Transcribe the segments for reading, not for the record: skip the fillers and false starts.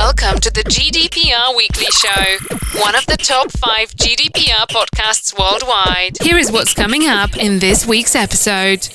Welcome to the GDPR Weekly Show, one of the top 5 GDPR podcasts worldwide. Here is what's coming up in this week's episode.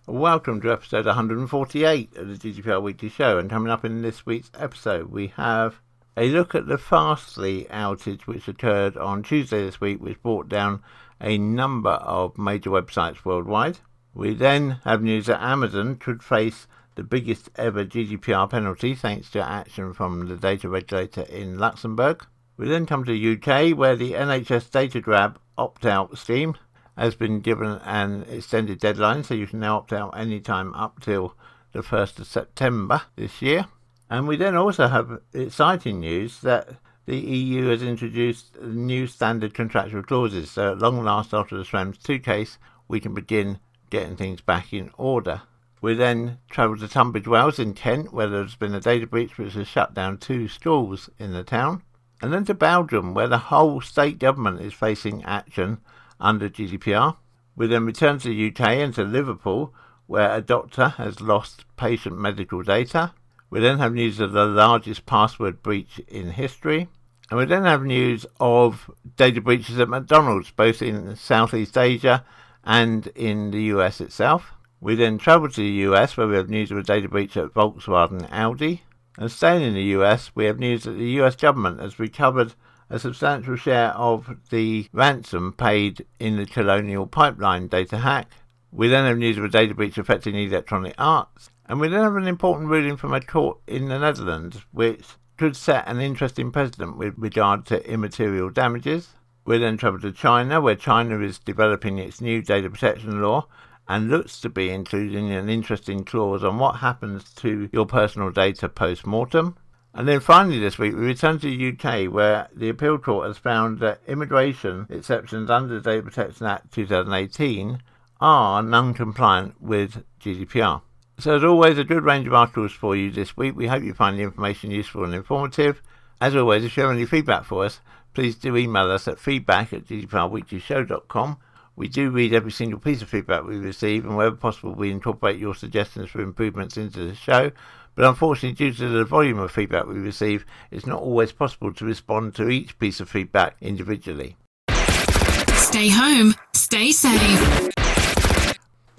Welcome to episode 148 of the GDPR Weekly Show, and coming up in this week's episode we have a look at the Fastly outage which occurred on Tuesday this week, which brought down a number of major websites worldwide. We then have news that Amazon could face the biggest ever GDPR penalty thanks to action from the data regulator in Luxembourg. We then come to the UK, where the NHS data grab opt-out scheme has been given an extended deadline, so you can now opt out anytime up till the 1st of September this year. And we then also have exciting news that the EU has introduced new Standard Contractual Clauses, so at long last, after the Schrems 2 case, we can begin getting things back in order. We then travel to Tunbridge Wells in Kent, where there's been a data breach which has shut down 2 schools in the town. And then to Belgium, where the whole state government is facing action under GDPR. We then return to the UK and to Liverpool, where a doctor has lost patient medical data. We then have news of the largest password breach in history. And we then have news of data breaches at McDonalds, both in Southeast Asia and in the US itself. We then travel to the US, where we have news of a data breach at Volkswagen Audi. And staying in the US, we have news that the US government has recovered a substantial share of the ransom paid in the Colonial pipeline data hack. We then have news of a data breach affecting electronic arts. And we then have an important ruling from a court in the Netherlands, which could set an interesting precedent with regard to immaterial damages. We then travel to China, where China is developing its new data protection law and looks to be including an interesting clause on what happens to your personal data post mortem. And then finally this week we return to the UK, where the appeal court has found that immigration exceptions under the Data Protection Act 2018 are non-compliant with GDPR. So as always, a good range of articles for you this week. We hope you find the information useful and informative. As always, if you have any feedback for us, please do email us at feedback@gdprweeklyshow.com. We do read every single piece of feedback we receive, and wherever possible we incorporate your suggestions for improvements into the show. But unfortunately, due to the volume of feedback we receive, it's not always possible to respond to each piece of feedback individually. Stay home, stay safe.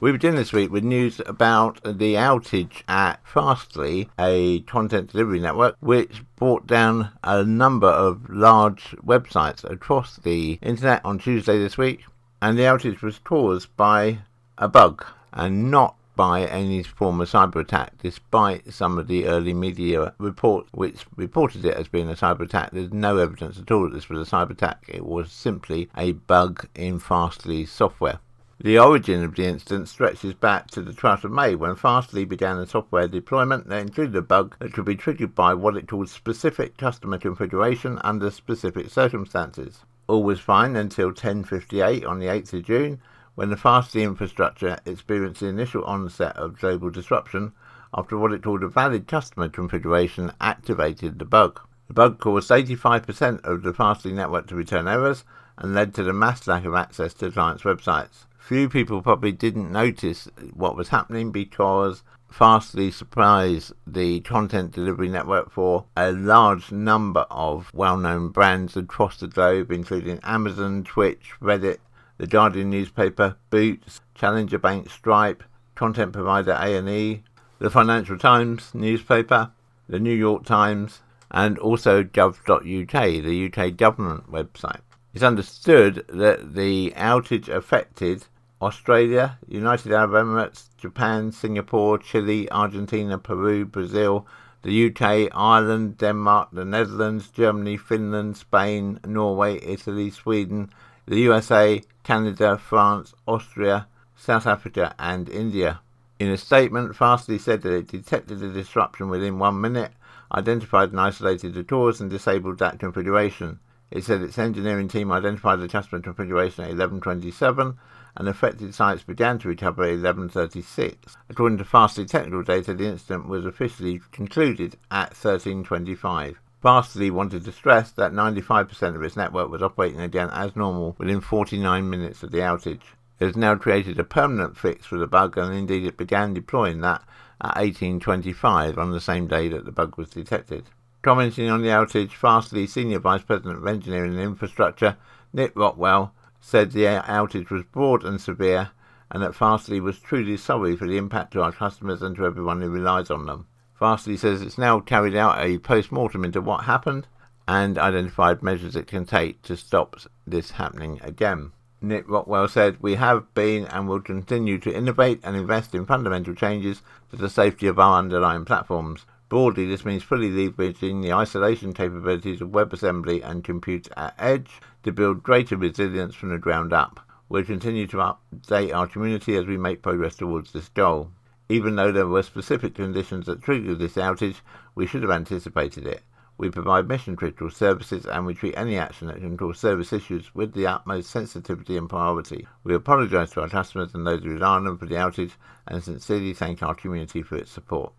We begin this week with news about the outage at Fastly, a content delivery network, which brought down a number of large websites across the internet on Tuesday this week. And the outage was caused by a bug and not by any form of cyber attack, despite some of the early media reports which reported it as being a cyber attack. There's no evidence at all that this was a cyber attack. It was simply a bug in Fastly's software. The origin of the incident stretches back to the 12th of May, when Fastly began a software deployment that included a bug that could be triggered by what it called specific customer configuration under specific circumstances. All was fine until 10:58 on the 8th of June, when the Fastly infrastructure experienced the initial onset of global disruption after what it called a valid customer configuration activated the bug. The bug caused 85% of the Fastly network to return errors and led to the mass lack of access to clients' websites. Few people probably didn't notice what was happening because Fastly supplies the content delivery network for a large number of well-known brands across the globe, including Amazon, Twitch, Reddit, The Guardian newspaper, Boots, Challenger Bank, Stripe, content provider A&E, the Financial Times newspaper, the New York Times, and also gov.uk, the UK government website. It's understood that the outage affected Australia, United Arab Emirates, Japan, Singapore, Chile, Argentina, Peru, Brazil, the UK, Ireland, Denmark, the Netherlands, Germany, Finland, Spain, Norway, Italy, Sweden, the USA, Canada, France, Austria, South Africa and India. In a statement, Fastly said that it detected the disruption within 1 minute, identified and isolated the cause and disabled that configuration. It said its engineering team identified the customer configuration at 11:27 and affected sites began to recover at 11:36. According to Fastly technical data, the incident was officially concluded at 13:25. Fastly wanted to stress that 95% of its network was operating again as normal within 49 minutes of the outage. It has now created a permanent fix for the bug, and indeed it began deploying that at 18:25 on the same day that the bug was detected. Commenting on the outage, Fastly Senior Vice President of Engineering and Infrastructure, Nick Rockwell, said the outage was broad and severe, and that Fastly was truly sorry for the impact to our customers and to everyone who relies on them. Fastly says it's now carried out a post mortem into what happened and identified measures it can take to stop this happening again. Nick Rockwell said, "We have been and will continue to innovate and invest in fundamental changes to the safety of our underlying platforms. Broadly, this means fully leveraging the isolation capabilities of WebAssembly and Compute at Edge to build greater resilience from the ground up. We'll continue to update our community as we make progress towards this goal. Even though there were specific conditions that triggered this outage, we should have anticipated it. We provide mission-critical services and we treat any action that can cause service issues with the utmost sensitivity and priority. We apologise to our customers and those who rely on them for the outage and sincerely thank our community for its support."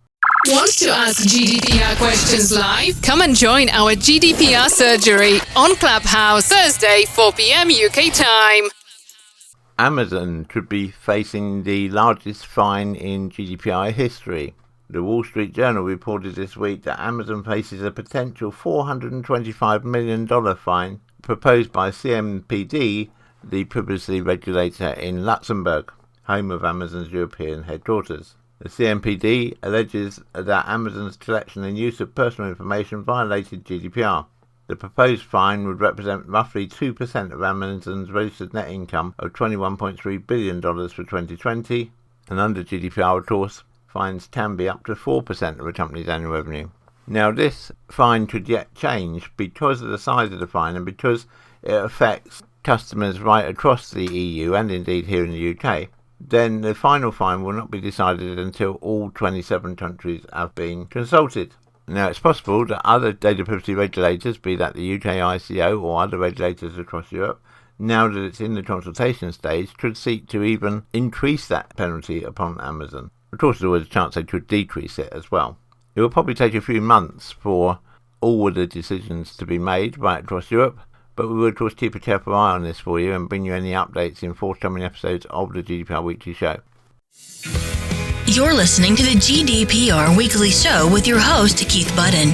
Want to ask GDPR questions live? Come and join our GDPR surgery on Clubhouse, Thursday, 4 p.m. UK time. Amazon could be facing the largest fine in GDPR history. The Wall Street Journal reported this week that Amazon faces a potential $425 million fine proposed by CMPD, the privacy regulator in Luxembourg, home of Amazon's European headquarters. The CMPD alleges that Amazon's collection and use of personal information violated GDPR. The proposed fine would represent roughly 2% of Amazon's registered net income of $21.3 billion for 2020, and under GDPR, of course, fines can be up to 4% of a company's annual revenue. Now, this fine could yet change because of the size of the fine and because it affects customers right across the EU and indeed here in the UK. Then the final fine will not be decided until all 27 countries have been consulted. Now, it's possible that other data privacy regulators, be that the UK ICO or other regulators across Europe, now that it's in the consultation stage, could seek to even increase that penalty upon Amazon. Of course, there's always a chance they could decrease it as well. It will probably take a few months for all of the decisions to be made right across Europe, but we will, of course, keep a careful eye on this for you and bring you any updates in forthcoming episodes of the GDPR Weekly Show. You're listening to the GDPR Weekly Show with your host, Keith Budden.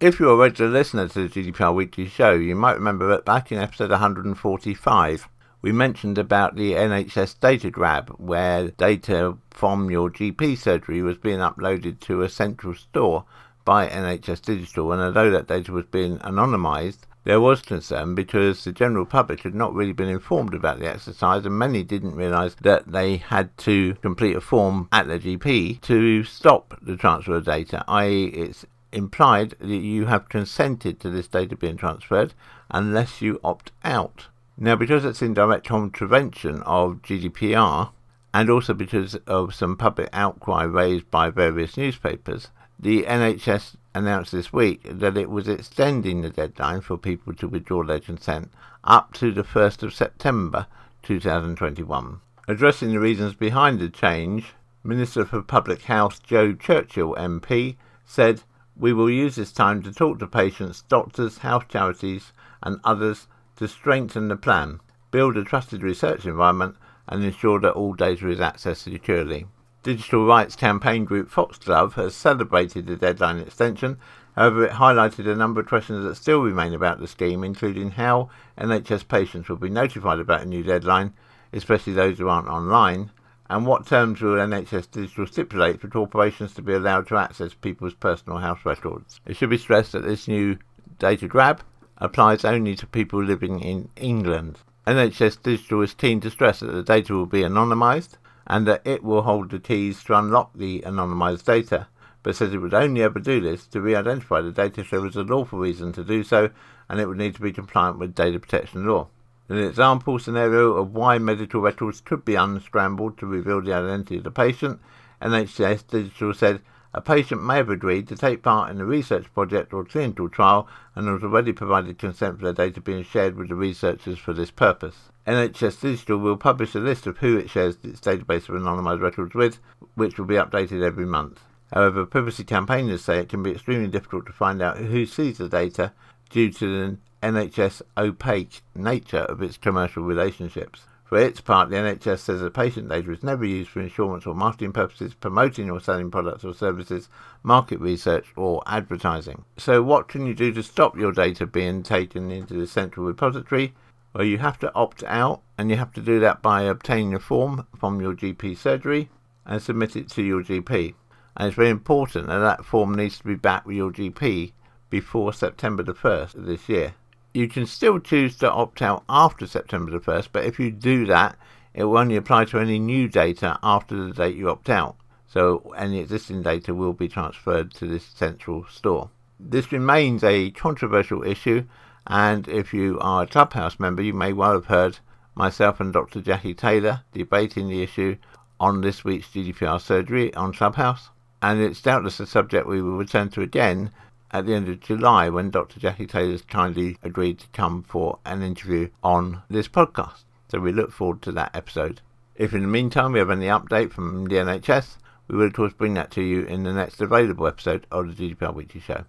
If you're a regular listener to the GDPR Weekly Show, you might remember that back in episode 145, we mentioned about the NHS data grab, where data from your GP surgery was being uploaded to a central store by NHS Digital, and although that data was being anonymised, there was concern because the general public had not really been informed about the exercise, and many didn't realise that they had to complete a form at their GP to stop the transfer of data, i.e. it's implied that you have consented to this data being transferred unless you opt out. Now, because it's in direct contravention of GDPR, and also because of some public outcry raised by various newspapers, the NHS announced this week that it was extending the deadline for people to withdraw their consent up to the 1st of September 2021. Addressing the reasons behind the change, Minister for Public Health Joe Churchill MP said, "We will use this time to talk to patients, doctors, health charities and others to strengthen the plan, build a trusted research environment and ensure that all data is accessed securely." Digital rights campaign group Foxglove has celebrated the deadline extension. However, it highlighted a number of questions that still remain about the scheme, including how NHS patients will be notified about a new deadline, especially those who aren't online, and what terms will NHS Digital stipulate for corporations to be allowed to access people's personal health records. It should be stressed that this new data grab applies only to people living in England. NHS Digital is keen to stress that the data will be anonymised and that it will hold the keys to unlock the anonymised data, but says it would only ever do this to re-identify the data if there was a lawful reason to do so, and it would need to be compliant with data protection law. An example scenario of why medical records could be unscrambled to reveal the identity of the patient, NHS Digital said, "A patient may have agreed to take part in a research project or clinical trial and has already provided consent for their data being shared with the researchers for this purpose." NHS Digital will publish a list of who it shares its database of anonymised records with, which will be updated every month. However, privacy campaigners say it can be extremely difficult to find out who sees the data due to the NHS opaque nature of its commercial relationships. For its part, the NHS says that patient data is never used for insurance or marketing purposes, promoting or selling products or services, market research or advertising. So what can you do to stop your data being taken into the central repository? Well, you have to opt out, and you have to do that by obtaining a form from your GP surgery and submit it to your GP. And it's very important that that form needs to be back with your GP before September the 1st of this year. You can still choose to opt out after September the 1st, but if you do that, it will only apply to any new data after the date you opt out. So any existing data will be transferred to this central store. This remains a controversial issue, and if you are a Clubhouse member, you may well have heard myself and Dr. Jackie Taylor debating the issue on this week's GDPR surgery on Clubhouse. And it's doubtless a subject we will return to again at the end of July, when Dr. Jackie Taylor's kindly agreed to come for an interview on this podcast. So we look forward to that episode. If in the meantime we have any update from the NHS, we will of course bring that to you in the next available episode of the GDPR Weekly Show.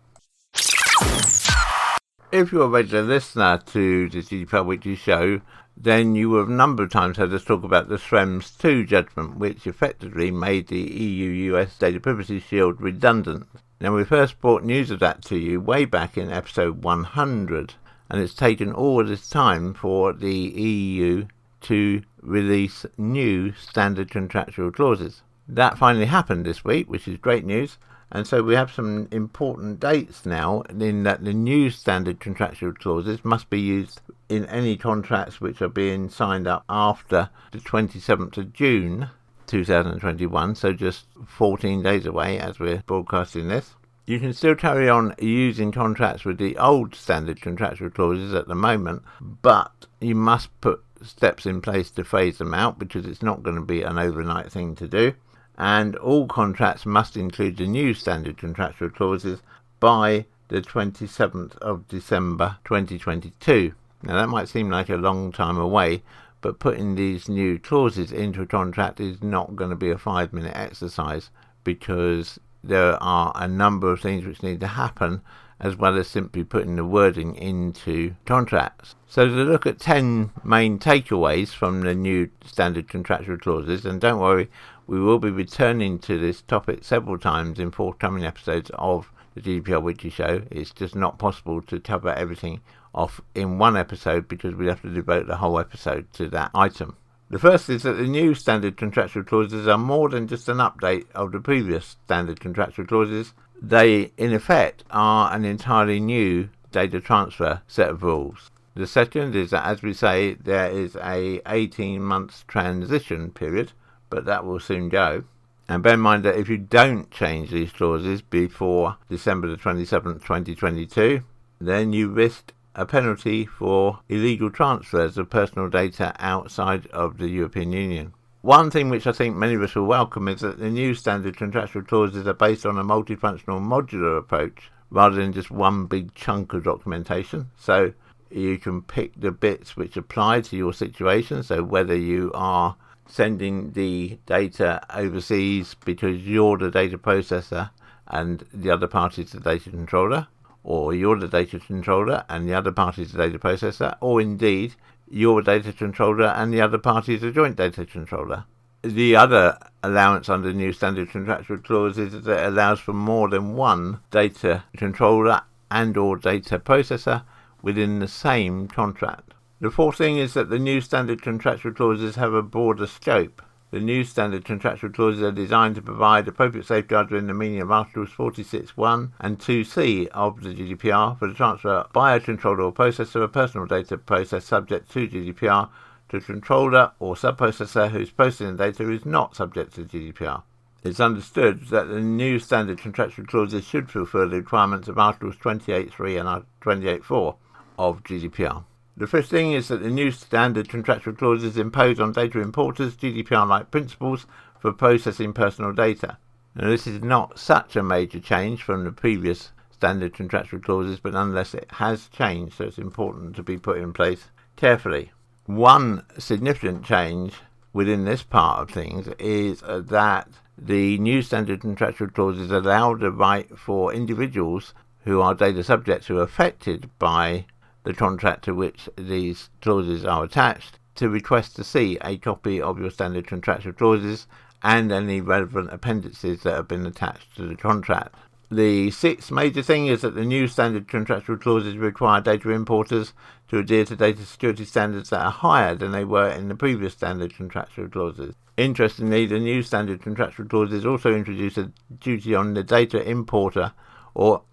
If you're a regular listener to the GDPR Weekly Show, then you will have a number of times heard us talk about the Schrems II judgment, which effectively made the EU-US Data Privacy Shield redundant. Now, we first brought news of that to you way back in episode 100, and it's taken all this time for the EU to release new standard contractual clauses. That finally happened this week, which is great news, and so we have some important dates now in that the new standard contractual clauses must be used in any contracts which are being signed up after the 27th of June 2021, so just 14 days away as we're broadcasting this. You can still carry on using contracts with the old standard contractual clauses at the moment, but you must put steps in place to phase them out, because it's not going to be an overnight thing to do. And all contracts must include the new standard contractual clauses by the 27th of December 2022. Now that might seem like a long time away, but putting these new clauses into a contract is not going to be a 5-minute exercise, because there are a number of things which need to happen, as well as simply putting the wording into contracts. So to look at 10 main takeaways from the new standard contractual clauses, and don't worry, we will be returning to this topic several times in forthcoming episodes of the GDPR Weekly Show. It's just not possible to cover everything off in one episode, because we have to devote the whole episode to that item. The first is that the new standard contractual clauses are more than just an update of the previous standard contractual clauses. They, in effect, are an entirely new data transfer set of rules. The second is that, as we say, there is a 18-month transition period, but that will soon go. And bear in mind that if you don't change these clauses before December the 27th, 2022, then you risk a penalty for illegal transfers of personal data outside of the European Union. One thing which I think many of us will welcome is that the new standard contractual clauses are based on a multifunctional modular approach rather than just one big chunk of documentation. So you can pick the bits which apply to your situation. So whether you are sending the data overseas because you're the data processor and the other party is the data controller, or you're the data controller and the other party is the data processor, or indeed you're a data controller and the other party is a joint data controller. The other allowance under the new standard contractual clause is that it allows for more than one data controller and or data processor within the same contract. The fourth thing is that the new standard contractual clauses have a broader scope. The new standard contractual clauses are designed to provide appropriate safeguards within the meaning of Articles 46(1) and 2(c) of the GDPR for the transfer by a controller or processor of personal data processed subject to GDPR to a controller or sub-processor whose processing data is not subject to GDPR. It's understood that the new standard contractual clauses should fulfil the requirements of Articles 28(3) and 28(4) of GDPR. The fifth thing is that the new standard contractual clauses impose on data importers GDPR-like principles for processing personal data. Now, this is not such a major change from the previous standard contractual clauses, but nonetheless it has changed, so it's important to be put in place carefully. One significant change within this part of things is that the new standard contractual clauses allow the right for individuals who are data subjects who are affected by the contract to which these clauses are attached to request to see a copy of your standard contractual clauses and any relevant appendices that have been attached to the contract. The sixth major thing is that the new standard contractual clauses require data importers to adhere to data security standards that are higher than they were in the previous standard contractual clauses. Interestingly, the new standard contractual clauses also introduce a duty on the data importer or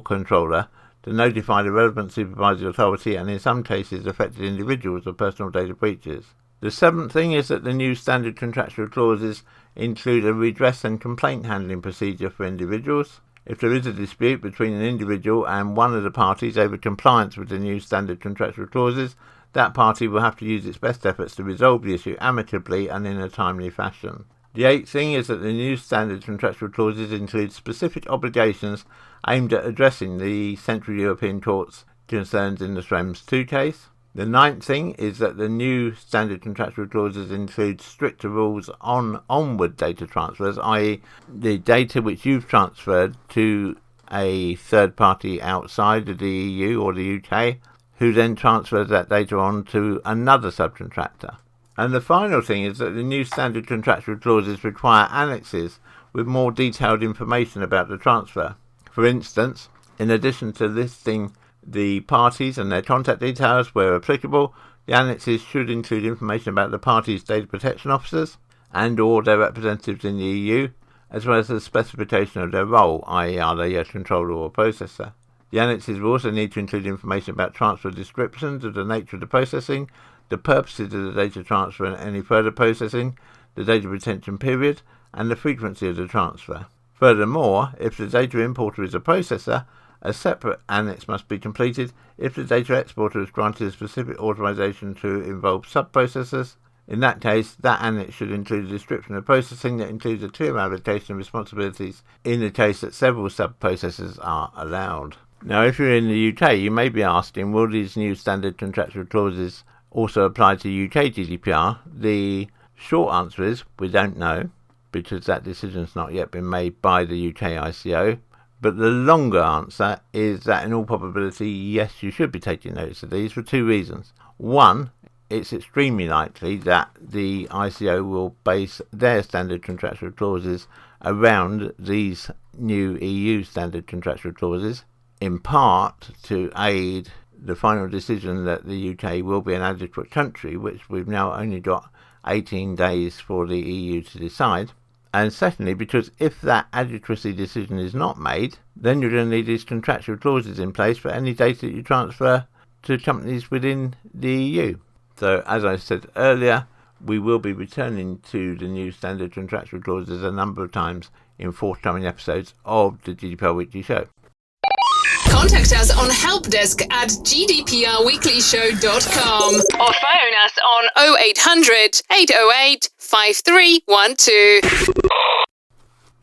controller to notify the relevant supervisory authority and in some cases affected individuals of personal data breaches. The seventh thing is that the new standard contractual clauses include a redress and complaint handling procedure for individuals. If there is a dispute between an individual and one of the parties over compliance with the new standard contractual clauses, that party will have to use its best efforts to resolve the issue amicably and in a timely fashion. The eighth thing is that the new standard contractual clauses include specific obligations aimed at addressing the Central European Court's concerns in the Schrems II case. The ninth thing is that the new standard contractual clauses include stricter rules on onward data transfers, i.e. the data which you've transferred to a third party outside of the EU or the UK, who then transfers that data on to another subcontractor. And the final thing is that the new standard contractual clauses require annexes with more detailed information about the transfer. For instance, in addition to listing the parties and their contact details where applicable, the annexes should include information about the parties' data protection officers and or their representatives in the EU, as well as the specification of their role, i.e. are they a controller or processor. The annexes will also need to include information about transfer descriptions of the nature of the processing, the purposes of the data transfer and any further processing, the data retention period, and the frequency of the transfer. Furthermore, if the data importer is a processor, a separate annex must be completed if the data exporter is granted a specific authorization to involve sub-processors. In that case, that annex should include a description of processing that includes a clear allocation of responsibilities in the case that several sub-processors are allowed. Now, if you're in the UK, you may be asking, will these new standard contractual clauses also apply to UK GDPR? The short answer is we don't know, because that decision has not yet been made by the UK ICO. But the longer answer is that in all probability, yes, you should be taking notice of these for two reasons. One, it's extremely likely that the ICO will base their standard contractual clauses around these new EU standard contractual clauses, in part to aid the final decision that the UK will be an adequate country, which we've now only got 18 days for the EU to decide. And secondly, because if that adequacy decision is not made, then you're going to need these contractual clauses in place for any data that you transfer to companies within the EU. So, as I said earlier, we will be returning to the new standard contractual clauses a number of times in forthcoming episodes of the GDPR Weekly Show. Contact us on helpdesk@gdprweeklyshow.com or phone us on 0800 808 5312.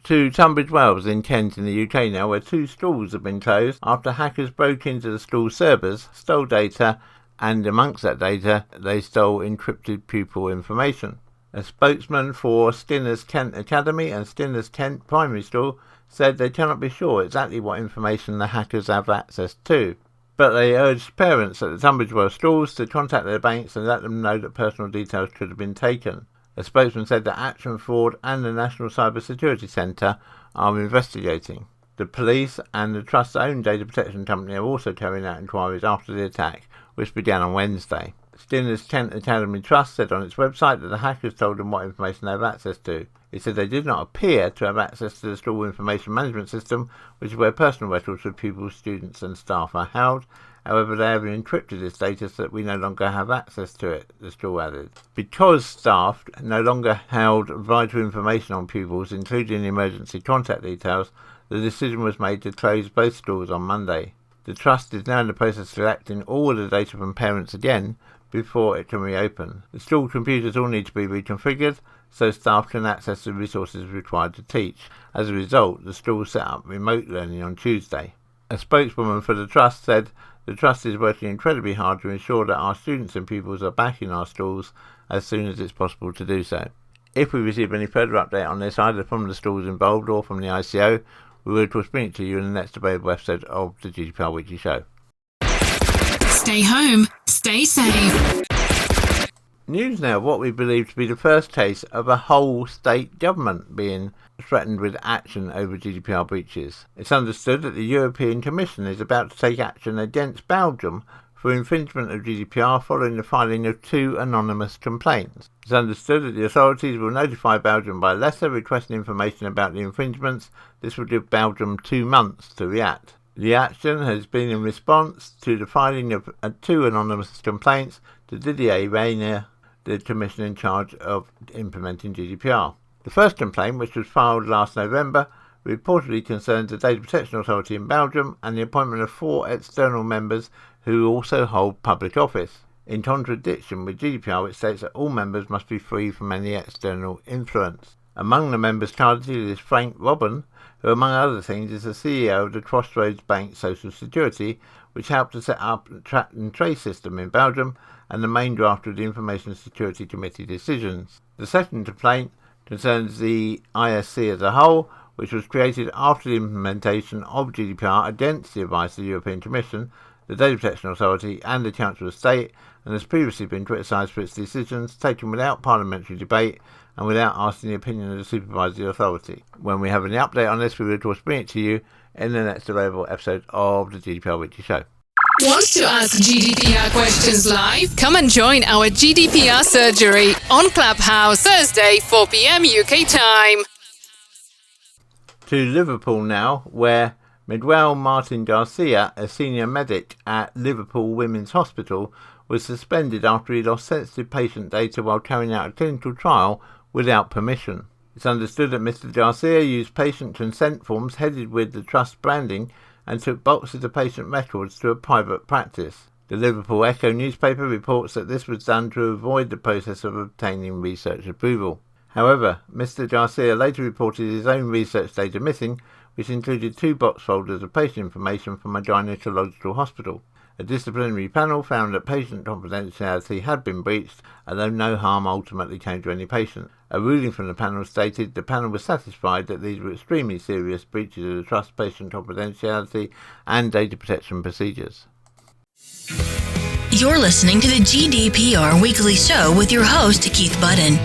To Tunbridge Wells in Kent in the UK now, where two schools have been closed after hackers broke into the school servers, stole data, and amongst that data, they stole encrypted pupil information. A spokesman for Stinner's Kent Academy and Stinner's Kent Primary School said they cannot be sure exactly what information the hackers have access to, but they urged parents at the Tunbridge Wells schools to contact their banks and let them know that personal details could have been taken. A spokesman said that Action Fraud and the National Cyber Security Centre are investigating. The police and the Trust's own data protection company are also carrying out inquiries after the attack, which began on Wednesday. Stinner's Kent Academy Trust said on its website that the hackers told them what information they have access to. It said they did not appear to have access to the school information management system, which is where personal records of pupils, students and staff are held. However, they have encrypted this data so that we no longer have access to it, the school added. Because staff no longer held vital information on pupils, including emergency contact details, the decision was made to close both schools on Monday. The Trust is now in the process of collecting all of the data from parents again before it can reopen. The school computers all need to be reconfigured so staff can access the resources required to teach. As a result, the school set up remote learning on Tuesday. A spokeswoman for the Trust said the Trust is working incredibly hard to ensure that our students and pupils are back in our schools as soon as it's possible to do so. If we receive any further update on this, either from the schools involved or from the ICO, we will of course bring it to you in the next available episode of the GDPR Weekly Show. Stay home, stay safe. News now of what we believe to be the first case of a whole state government being threatened with action over GDPR breaches. It's understood that the European Commission is about to take action against Belgium for infringement of GDPR following the filing of 2 anonymous complaints. It's understood that the authorities will notify Belgium by letter requesting information about the infringements. This will give Belgium 2 months to react. The action has been in response to the filing of 2 anonymous complaints to Didier Reynier, the Commission in charge of implementing GDPR. The first complaint, which was filed last November, reportedly concerns the Data Protection Authority in Belgium and the appointment of 4 external members who also hold public office, in contradiction with GDPR, which states that all members must be free from any external influence. Among the members targeted is Frank Robben, who among other things is the CEO of the Crossroads Bank Social Security, which helped to set up a track and trace system in Belgium and the main drafter of the Information Security Committee decisions. The second complaint concerns the ISC as a whole, which was created after the implementation of GDPR against the advice of the European Commission, the Data Protection Authority and the Council of State, and has previously been criticised for its decisions taken without parliamentary debate and without asking the opinion of the supervisory authority. When we have any update on this, we will of course bring it to you in the next available episode of the GDPR Weekly Show. Want to ask GDPR questions live? Come and join our GDPR surgery on Clubhouse Thursday, 4 p.m. UK time. To Liverpool now, where Miguel Martin Garcia, a senior medic at Liverpool Women's Hospital, was suspended after he lost sensitive patient data while carrying out a clinical trial without permission. It's understood that Mr. Garcia used patient consent forms headed with the trust branding and took boxes of patient records to a private practice. The Liverpool Echo newspaper reports that this was done to avoid the process of obtaining research approval. However, Mr. Garcia later reported his own research data missing, which included 2 box folders of patient information from a gynecological hospital. A disciplinary panel found that patient confidentiality had been breached, although no harm ultimately came to any patient. A ruling from the panel stated the panel was satisfied that these were extremely serious breaches of the trust, patient confidentiality and data protection procedures. You're listening to the GDPR Weekly Show with your host, Keith Budden.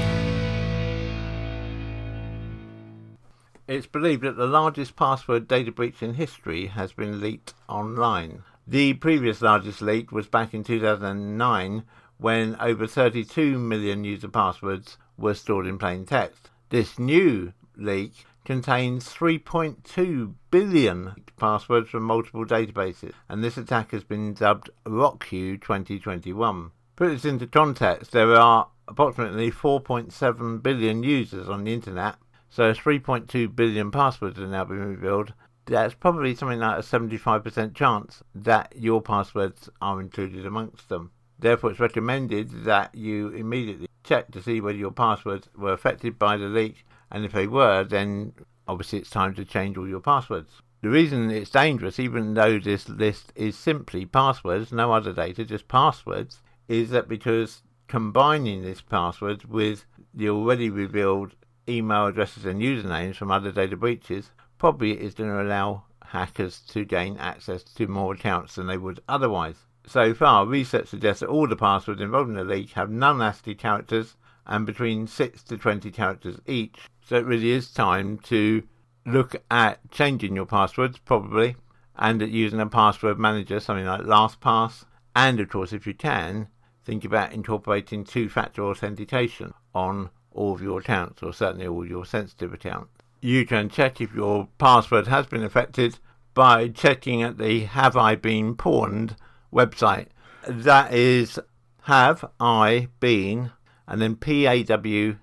It's believed that the largest password data breach in history has been leaked online. The previous largest leak was back in 2009, when over 32 million user passwords were stored in plain text. This new leak contains 3.2 billion passwords from multiple databases, and this attack has been dubbed RockU 2021. Put this into context, there are approximately 4.7 billion users on the internet, so 3.2 billion passwords are now being revealed. That's probably something like a 75% chance that your passwords are included amongst them. Therefore, it's recommended that you immediately check to see whether your passwords were affected by the leak, and if they were, then obviously it's time to change all your passwords. The reason it's dangerous, even though this list is simply passwords, no other data, just passwords, is that because combining this password with the already revealed email addresses and usernames from other data breaches probably is going to allow hackers to gain access to more accounts than they would otherwise. So far, research suggests that all the passwords involved in the leak have non-ASCII characters and between 6 to 20 characters each. So it really is time to look at changing your passwords, probably, and at using a password manager, something like LastPass. And of course, if you can, think about incorporating 2-factor authentication on all of your accounts, or certainly all your sensitive accounts. You can check if your password has been affected by checking at the Have I Been Pawned website. That is Have I Been and then PAWNED.com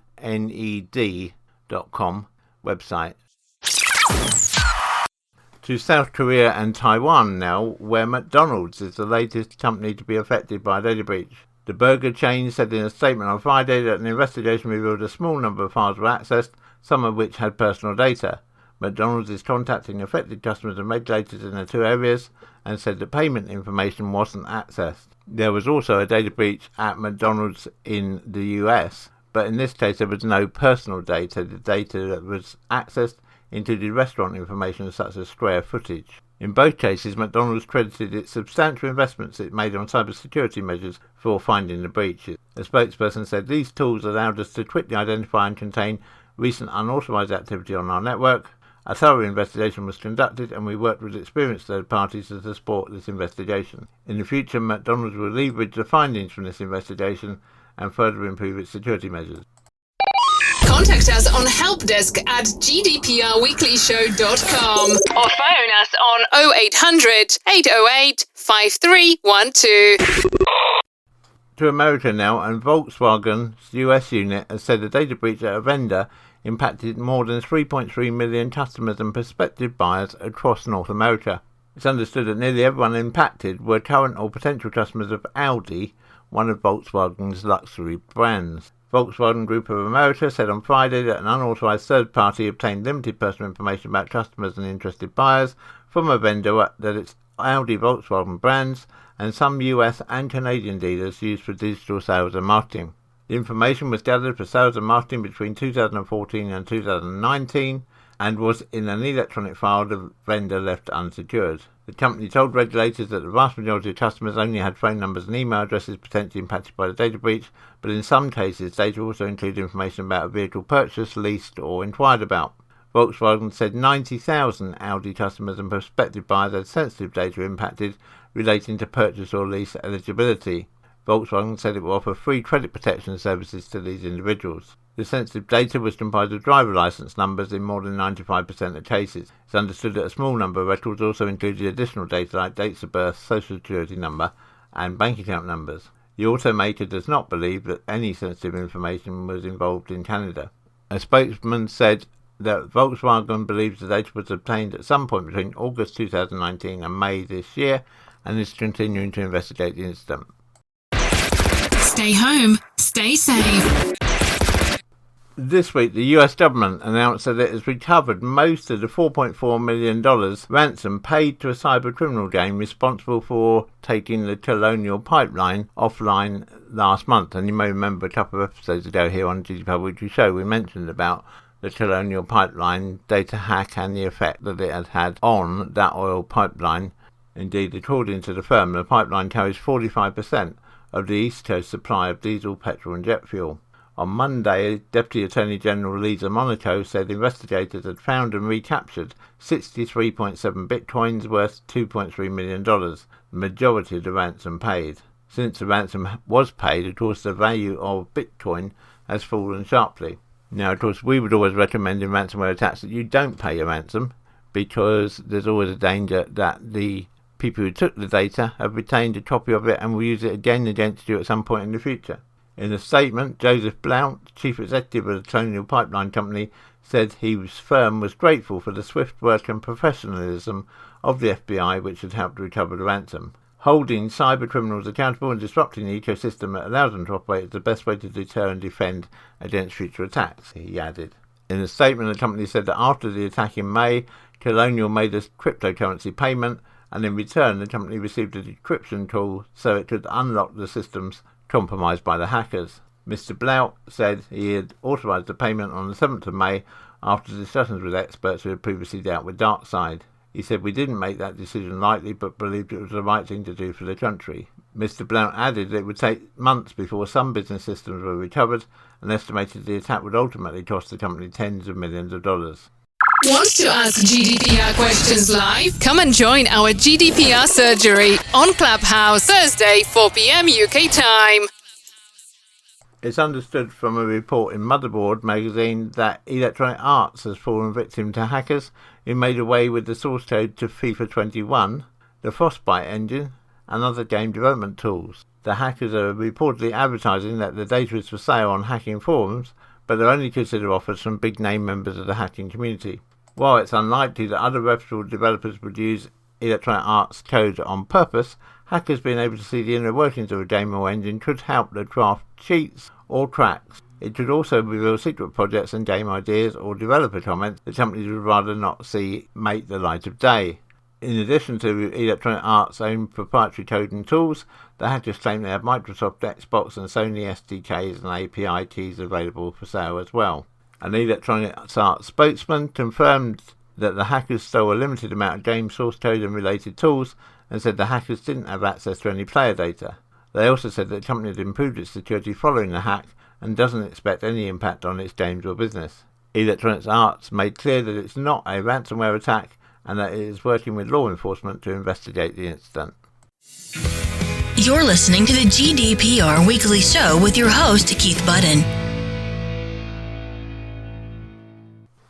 website. To South Korea and Taiwan now, where Mcdonalds is the latest company to be affected by a data breach. The burger chain said in a statement on Friday that an investigation revealed a small number of files were accessed, some of which had personal data. McDonald's is contacting affected customers and regulators in the 2 areas and said that payment information wasn't accessed. There was also a data breach at McDonald's in the US, but in this case there was no personal data. The data that was accessed included restaurant information such as square footage. In both cases, McDonald's credited its substantial investments it made on cybersecurity measures for finding the breaches. A spokesperson said these tools allowed us to quickly identify and contain recent unauthorized activity on our network. A thorough investigation was conducted and we worked with experienced third parties to support this investigation. In the future, McDonald's will leverage the findings from this investigation and further improve its security measures. Contact us on helpdesk@gdprweeklyshow.com or phone us on 0800 808 5312. To America now, and Volkswagen's US unit has said a data breach at a vendor impacted more than 3.3 million customers and prospective buyers across North America. It's understood that nearly everyone impacted were current or potential customers of Audi, one of Volkswagen's luxury brands. Volkswagen Group of America said on Friday that an unauthorized third party obtained limited personal information about customers and interested buyers from a vendor that its Audi Volkswagen brands and some US and Canadian dealers used for digital sales and marketing. The information was gathered for sales and marketing between 2014 and 2019 and was in an electronic file the vendor left unsecured. The company told regulators that the vast majority of customers only had phone numbers and email addresses potentially impacted by the data breach, but in some cases data also included information about a vehicle purchased, leased or inquired about. Volkswagen said 90,000 Audi customers and prospective buyers had sensitive data impacted relating to purchase or lease eligibility. Volkswagen said it will offer free credit protection services to these individuals. The sensitive data was comprised of driver license numbers in more than 95% of cases. It's understood that a small number of records also included additional data like dates of birth, social security number, and bank account numbers. The automaker does not believe that any sensitive information was involved in Canada. A spokesman said that Volkswagen believes the data was obtained at some point between August 2019 and May this year and is continuing to investigate the incident. Stay home, stay safe. This week, the US government announced that it has recovered most of the $4.4 million ransom paid to a cyber criminal gang responsible for taking the Colonial pipeline offline last month. And you may remember a couple of episodes ago here on GDPR Weekly Show, we mentioned about the Colonial pipeline data hack and the effect that it had on that oil pipeline. Indeed, according to the firm, the pipeline carries 45% of the East Coast supply of diesel, petrol and jet fuel. On Monday, Deputy Attorney General Lisa Monaco said investigators had found and recaptured 63.7 bitcoins worth $2.3 million, the majority of the ransom paid. Since the ransom was paid, of course, the value of bitcoin has fallen sharply. Now, of course, we would always recommend in ransomware attacks that you don't pay a ransom because there's always a danger that the people who took the data have retained a copy of it and will use it again against you at some point in the future. In a statement, Joseph Blount, chief executive of the Colonial Pipeline Company, said his firm was grateful for the swift work and professionalism of the FBI, which had helped recover the ransom. Holding cyber criminals accountable and disrupting the ecosystem that allows them to operate is the best way to deter and defend against future attacks, he added. In a statement, the company said that after the attack in May, Colonial made a cryptocurrency payment, and in return the company received a decryption tool so it could unlock the systems compromised by the hackers. Mr. Blount said he had authorised the payment on the 7th of May after discussions with experts who had previously dealt with DarkSide. He said, "We didn't make that decision lightly, but believed it was the right thing to do for the country." Mr. Blount added that it would take months before some business systems were recovered and estimated the attack would ultimately cost the company tens of millions of dollars. Want to ask GDPR questions live? Come and join our GDPR surgery on Clubhouse, Thursday, 4 p.m. UK time. It's understood from a report in Motherboard magazine that Electronic Arts has fallen victim to hackers who made away with the source code to FIFA 21, the Frostbite engine, and other game development tools. The hackers are reportedly advertising that the data is for sale on hacking forums, but they're only considered offers from big-name members of the hacking community. While it's unlikely that other reputable developers would use Electronic Arts code on purpose, hackers being able to see the inner workings of a game or engine could help them craft cheats or cracks. It could also reveal secret projects and game ideas or developer comments that companies would rather not see make the light of day. In addition to Electronic Arts' own proprietary code and tools, the hackers claim they have Microsoft, Xbox and Sony SDKs and API keys available for sale as well. An Electronic Arts spokesman confirmed that the hackers stole a limited amount of game source code and related tools, and said the hackers didn't have access to any player data. They also said that the company had improved its security following the hack and doesn't expect any impact on its games or business. Electronic Arts made clear that it's not a ransomware attack and that it is working with law enforcement to investigate the incident. You're listening to the GDPR Weekly Show with your host, Keith Budden.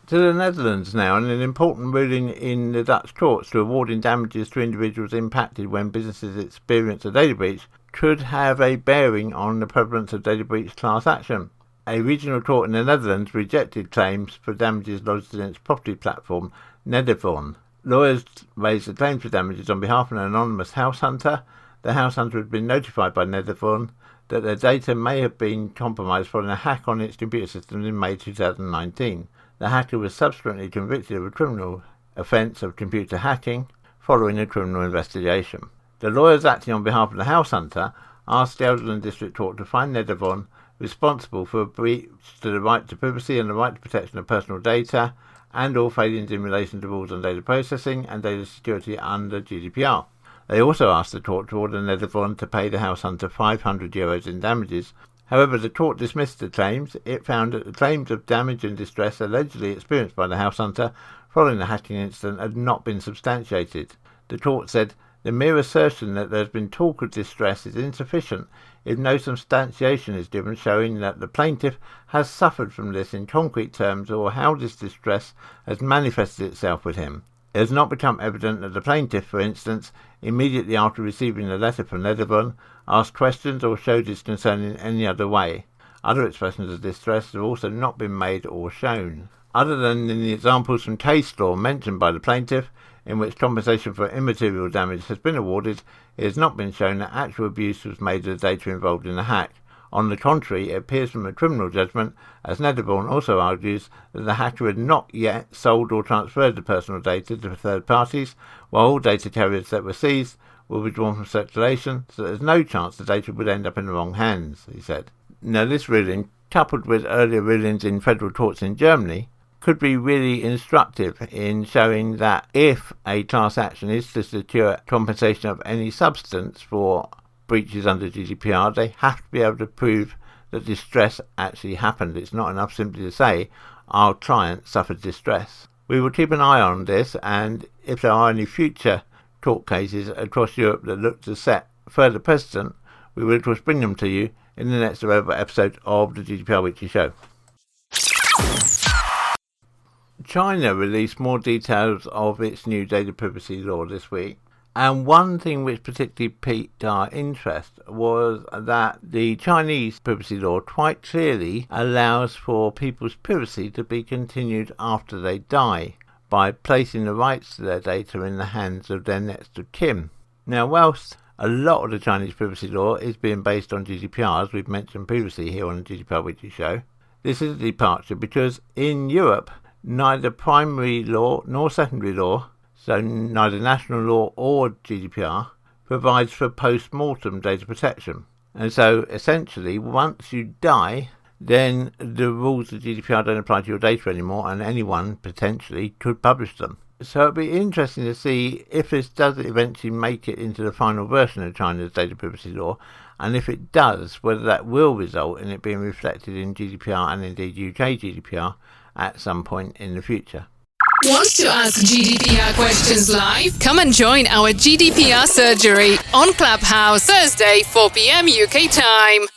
To the Netherlands now, and an important ruling in the Dutch courts to awarding damages to individuals impacted when businesses experience a data breach could have a bearing on the prevalence of data breach class action. A regional court in the Netherlands rejected claims for damages lodged against property platform Nedervon. Lawyers raised the claims for damages on behalf of an anonymous house hunter. The house hunter had been notified by Nedervon that their data may have been compromised following a hack on its computer systems in May 2019. The hacker was subsequently convicted of a criminal offence of computer hacking following a criminal investigation. The lawyers acting on behalf of the house hunter asked the Belgian District Court to find Nedervon responsible for a breach to the right to privacy and the right to protection of personal data and all failings in relation to rules on data processing and data security under GDPR. They also asked the court to order Nedervon to pay the house hunter €500 in damages. However, the court dismissed the claims. It found that the claims of damage and distress allegedly experienced by the house hunter following the hacking incident had not been substantiated. The court said the mere assertion that there has been talk of distress is insufficient if no substantiation is given showing that the plaintiff has suffered from this in concrete terms or how this distress has manifested itself with him. It has not become evident that the plaintiff, for instance, immediately after receiving the letter from Nedervon, asked questions or showed his concern in any other way. Other expressions of distress have also not been made or shown. Other than in the examples from case law mentioned by the plaintiff, in which compensation for immaterial damage has been awarded, it has not been shown that actual abuse was made of the data involved in the hack. On the contrary, it appears from a criminal judgment, as Nedervon also argues, that the hacker had not yet sold or transferred the personal data to third parties, while all data carriers that were seized were withdrawn from circulation, so there's no chance the data would end up in the wrong hands, he said. Now, this ruling, coupled with earlier rulings in federal courts in Germany, could be really instructive in showing that if a class action is to secure compensation of any substance for breaches under GDPR, they have to be able to prove that distress actually happened. It's not enough simply to say our client suffered distress. We will keep an eye on this, and if there are any future court cases across Europe that look to set further precedent, we will of course bring them to you in the next available episode of the GDPR Weekly Show. China released more details of its new data privacy law this week, and one thing which particularly piqued our interest was that the Chinese privacy law quite clearly allows for people's privacy to be continued after they die by placing the rights to their data in the hands of their next of kin. Now, whilst a lot of the Chinese privacy law is being based on GDPR, as we've mentioned previously here on the GDPR Weekly Show, this is a departure because in Europe, neither primary law nor secondary law, so neither national law or GDPR, provides for post mortem data protection. And so essentially, once you die, then the rules of GDPR don't apply to your data anymore, and anyone potentially could publish them. So it'd be interesting to see if this does eventually make it into the final version of China's data privacy law, and if it does, whether that will result in it being reflected in GDPR and indeed UK GDPR at some point in the future. Want to ask GDPR questions live? Come and join our GDPR surgery on Clubhouse Thursday, 4 p.m. UK time.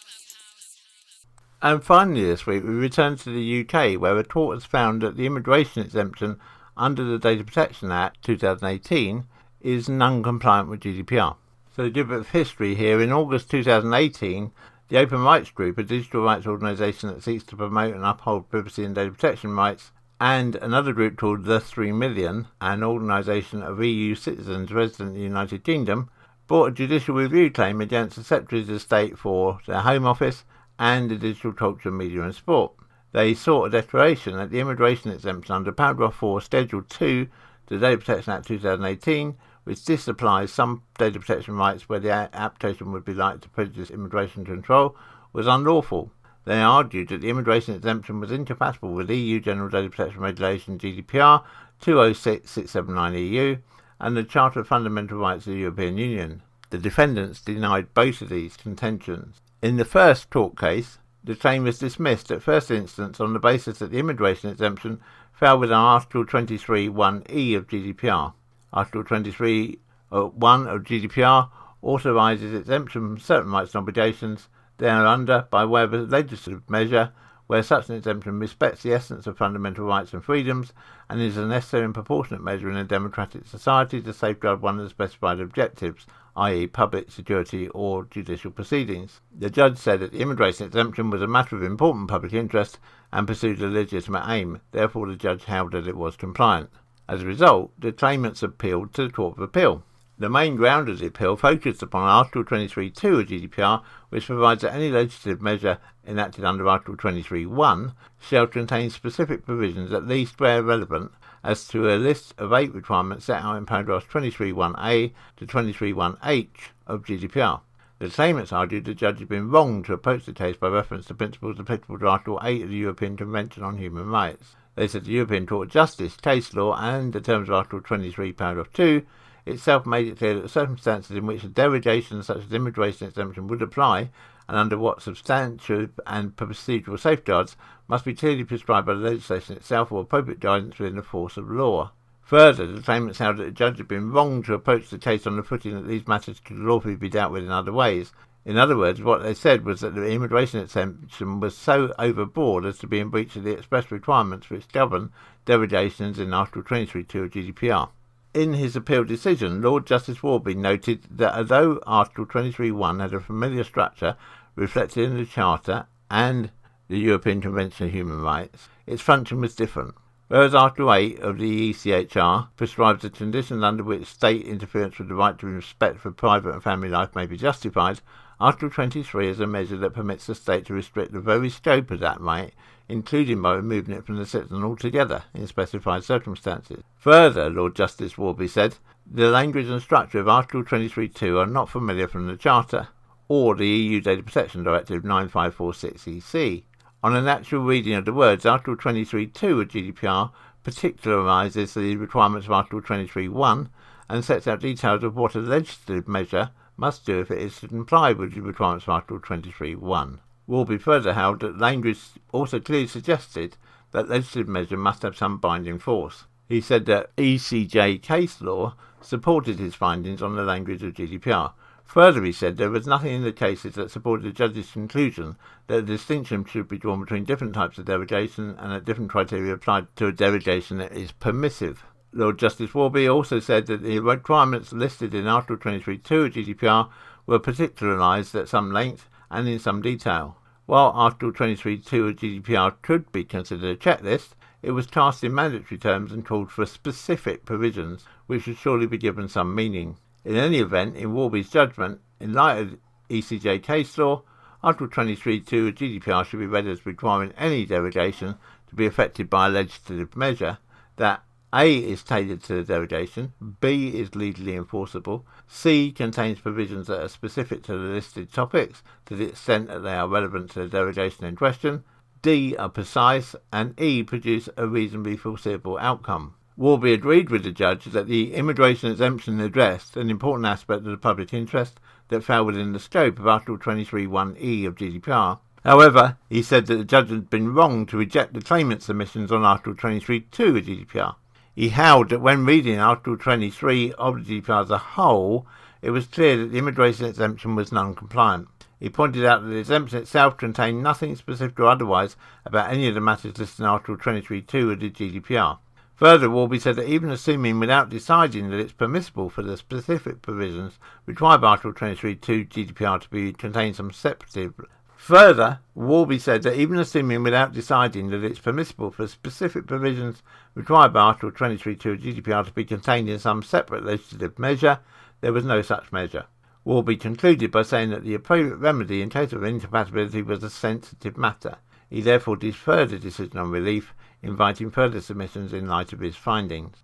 And finally this week we return to the UK, where a court has found that the immigration exemption under the Data Protection Act 2018 is non-compliant with GDPR. So to give a bit of history here, in August 2018, the Open Rights Group, a digital rights organisation that seeks to promote and uphold privacy and data protection rights, and another group called The 3 Million, an organisation of EU citizens resident in the United Kingdom, brought a judicial review claim against the Secretaries of State for their Home Office and the Digital Culture, Media and Sport. They sought a declaration that the immigration exemption under Paragraph 4, Schedule 2 to the Data Protection Act 2018, which disapplies some data protection rights where the application would be likely to prejudice immigration control, was unlawful. They argued that the immigration exemption was incompatible with EU General Data Protection Regulation GDPR 206679/EU and the Charter of Fundamental Rights of the European Union. The defendants denied both of these contentions. In the first tort case, the claim was dismissed at first instance on the basis that the immigration exemption fell within Article 23(1)(e) of GDPR. Article 23(1) of GDPR authorises exemption from certain rights and obligations thereunder by way of a legislative measure where such an exemption respects the essence of fundamental rights and freedoms and is a necessary and proportionate measure in a democratic society to safeguard one of the specified objectives, i.e. public security or judicial proceedings. The judge said that the immigration exemption was a matter of important public interest and pursued a legitimate aim. Therefore, the judge held that it was compliant. As a result, the claimants appealed to the Court of Appeal. The main ground of the appeal focused upon Article 23(2) of GDPR, which provides that any legislative measure enacted under Article 23(1) shall contain specific provisions, at least where relevant, as to a list of 8 requirements set out in paragraphs 23(1)(a) to 23(1)(h) of GDPR. The claimants argued the judge had been wrong to approach the case by reference to principles applicable to Article 8 of the European Convention on Human Rights. They said the European Court of Justice case law and the terms of Article 23, paragraph 2 itself made it clear that the circumstances in which a derogation such as immigration exemption would apply and under what substantive and procedural safeguards must be clearly prescribed by the legislation itself or appropriate guidance within the force of law. Further, the claimants held that the judge had been wrong to approach the case on the footing that these matters could lawfully be dealt with in other ways. In other words, what they said was that the immigration exemption was so overboard as to be in breach of the express requirements which govern derogations in Article 23(2) of GDPR. In his appeal decision, Lord Justice Warby noted that although Article 23(1) had a familiar structure reflected in the Charter and the European Convention of Human Rights, its function was different. Whereas Article 8 of the ECHR prescribes the conditions under which state interference with the right to respect for private and family life may be justified, Article 23 is a measure that permits the state to restrict the very scope of that right, including by removing it from the citizen altogether in specified circumstances. Further, Lord Justice Warby said, the language and structure of Article 23(2) are not familiar from the Charter or the EU Data Protection Directive 9546/EC. On an actual reading of the words, Article 23(2) of GDPR particularises the requirements of Article 23(1) and sets out details of what a legislative measure must do if it is to comply with the requirements of Article 23(1). Warby further held that language also clearly suggested that legislative measure must have some binding force. He said that ECJ case law supported his findings on the language of GDPR. Further, he said there was nothing in the cases that supported the judge's conclusion that a distinction should be drawn between different types of derogation and that different criteria applied to a derogation that is permissive. Lord Justice Warby also said that the requirements listed in Article 23(2) of GDPR were particularised at some length and in some detail. While Article 23(2) of GDPR could be considered a checklist, it was cast in mandatory terms and called for specific provisions, which should surely be given some meaning. In any event, in Warby's judgment, in light of ECJ case law, Article 23(2) of GDPR should be read as requiring any derogation to be affected by a legislative measure that A is tailored to the derogation, B is legally enforceable, C contains provisions that are specific to the listed topics to the extent that they are relevant to the derogation in question, D are precise, and E produce a reasonably foreseeable outcome. Warby agreed with the judge that the immigration exemption addressed an important aspect of the public interest that fell within the scope of Article 23(1)(e) of GDPR. However, he said that the judge had been wrong to reject the claimant's submissions on Article 23(2) of GDPR. He held that when reading Article 23 of the GDPR as a whole, it was clear that the immigration exemption was non-compliant. He pointed out that the exemption itself contained nothing specific or otherwise about any of the matters listed in Article 23(2) of the GDPR. Further, Warby said that even assuming without deciding that it's permissible for the specific provisions required by Article 23(2) GDPR to be contained some separate. Further, Warby said that even assuming without deciding that it's permissible for specific provisions required by Article 23(2) of GDPR to be contained in some separate legislative measure, there was no such measure. Warby concluded by saying that the appropriate remedy in case of incompatibility was a sensitive matter. He therefore deferred the decision on relief, inviting further submissions in light of his findings.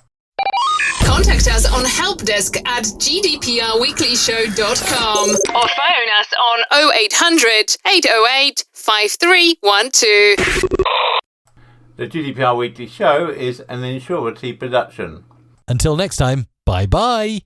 Contact us on helpdesk@gdprweeklyshow.com or phone us on 0800 808 5312. The GDPR Weekly Show is an Insurity production. Until next time, bye-bye.